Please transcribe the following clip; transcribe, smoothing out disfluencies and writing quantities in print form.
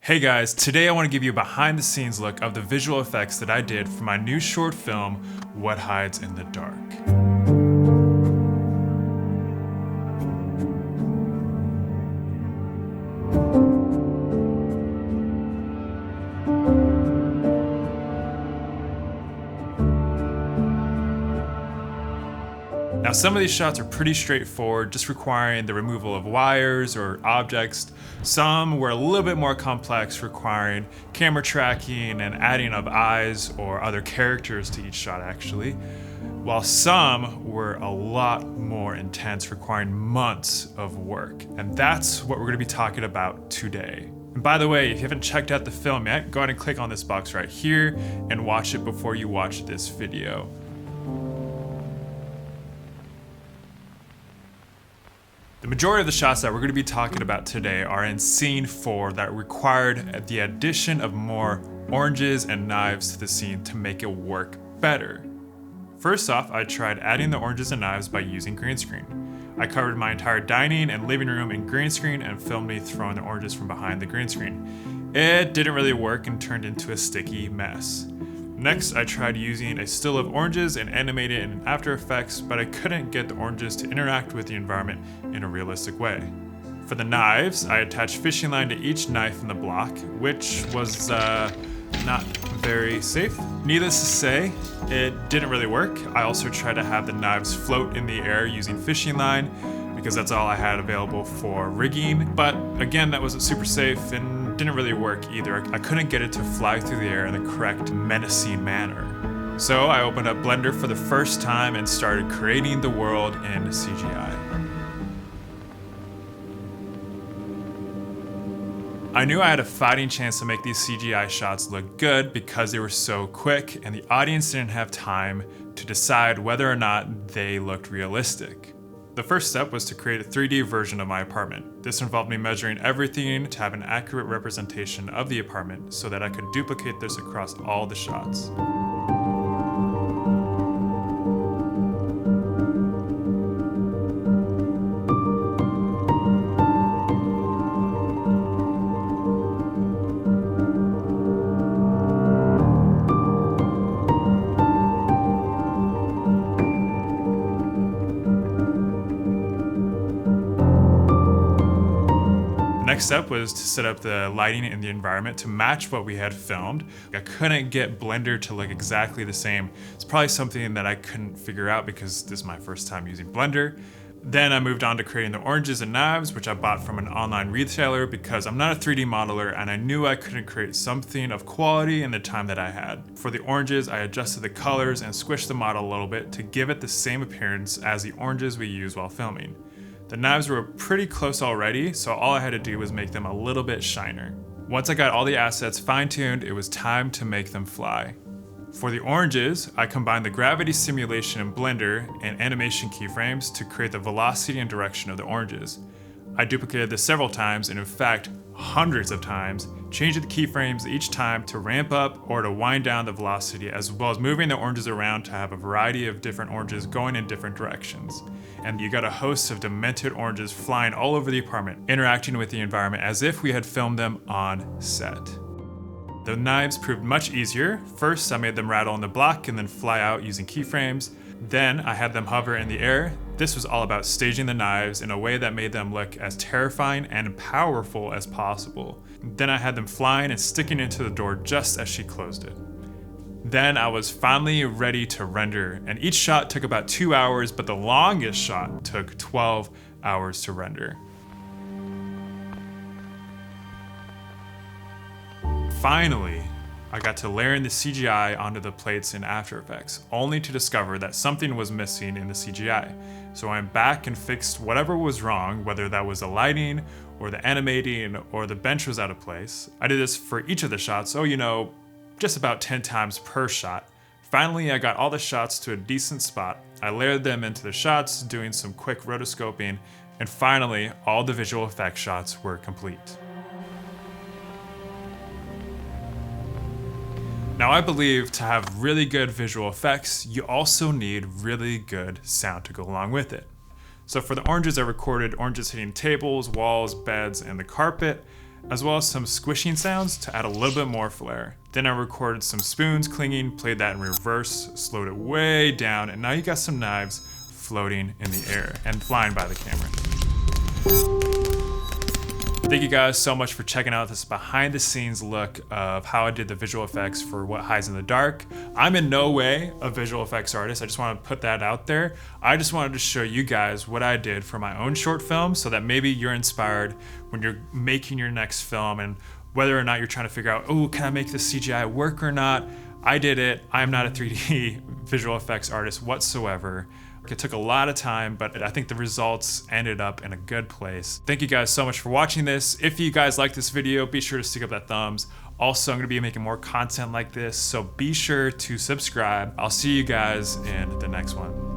Hey guys, today I want to give you a behind the scenes look of the visual effects that I did for my new short film, What Hides in the Dark. Now some of these shots are pretty straightforward, just requiring the removal of wires or objects. Some were a little bit more complex, requiring camera tracking and adding of eyes or other characters to each shot actually. While some were a lot more intense, requiring months of work. And that's what we're going to be talking about today. And by the way, if you haven't checked out the film yet, go ahead and click on this box right here and watch it before you watch this video. The majority of the shots that we're going to be talking about today are in scene 4 that required the addition of more oranges and knives to the scene to make it work better. First off, I tried adding the oranges and knives by using green screen. I covered my entire dining and living room in green screen and filmed me throwing the oranges from behind the green screen. It didn't really work and turned into a sticky mess. Next, I tried using a still of oranges and animate it in After Effects, but I couldn't get the oranges to interact with the environment in a realistic way. For the knives, I attached fishing line to each knife in the block, which was not very safe. Needless to say, it didn't really work. I also tried to have the knives float in the air using fishing line, because that's all I had available for rigging. But again, that wasn't super safe and didn't really work either. I couldn't get it to fly through the air in the correct menacing manner. So I opened up Blender for the first time and started creating the world in CGI. I knew I had a fighting chance to make these CGI shots look good because they were so quick and the audience didn't have time to decide whether or not they looked realistic. The first step was to create a 3D version of my apartment. This involved me measuring everything to have an accurate representation of the apartment so that I could duplicate this across all the shots. Next step was to set up the lighting in the environment to match what we had filmed. I couldn't get Blender to look exactly the same. It's probably something that I couldn't figure out because this is my first time using Blender. Then I moved on to creating the oranges and knives, which I bought from an online retailer because I'm not a 3D modeler and I knew I couldn't create something of quality in the time that I had. For the oranges, I adjusted the colors and squished the model a little bit to give it the same appearance as the oranges we used while filming. The knives were pretty close already, so all I had to do was make them a little bit shiner. Once I got all the assets fine-tuned, it was time to make them fly. For the oranges, I combined the gravity simulation in Blender and animation keyframes to create the velocity and direction of the oranges. I duplicated this several times, and in fact, hundreds of times, changing the keyframes each time to ramp up or to wind down the velocity, as well as moving the oranges around to have a variety of different oranges going in different directions. And you got a host of demented oranges flying all over the apartment, interacting with the environment as if we had filmed them on set. The knives proved much easier. First, I made them rattle in the block and then fly out using keyframes. Then I had them hover in the air. This was all about staging the knives in a way that made them look as terrifying and powerful as possible. Then I had them flying and sticking into the door just as she closed it. Then I was finally ready to render, and each shot took about 2 hours, but the longest shot took 12 hours to render. Finally, I got to layering the CGI onto the plates in After Effects, only to discover that something was missing in the CGI. So I went back and fixed whatever was wrong, whether that was the lighting, or the animating, or the bench was out of place. I did this for each of the shots, just about 10 times per shot. Finally, I got all the shots to a decent spot. I layered them into the shots, doing some quick rotoscoping, and finally, all the visual effects shots were complete. Now I believe to have really good visual effects, you also need really good sound to go along with it. So for the oranges, I recorded oranges hitting tables, walls, beds, and the carpet. as well as some squishing sounds to add a little bit more flair. Then I recorded some spoons clinging, played that in reverse, slowed it way down, and now you got some knives floating in the air and flying by the camera. Thank you guys so much for checking out this behind the scenes look of how I did the visual effects for What Hides in the Dark. I'm in no way a visual effects artist. I just want to put that out there. I just wanted to show you guys what I did for my own short film so that maybe you're inspired when you're making your next film, and whether or not you're trying to figure out, oh, can I make this CGI work or not? I did it. I'm not a 3D visual effects artist whatsoever. It took a lot of time, but I think the results ended up in a good place. Thank you guys so much for watching this. If you guys like this video, be sure to stick up that thumbs. Also, I'm gonna be making more content like this, so be sure to subscribe. I'll see you guys in the next one.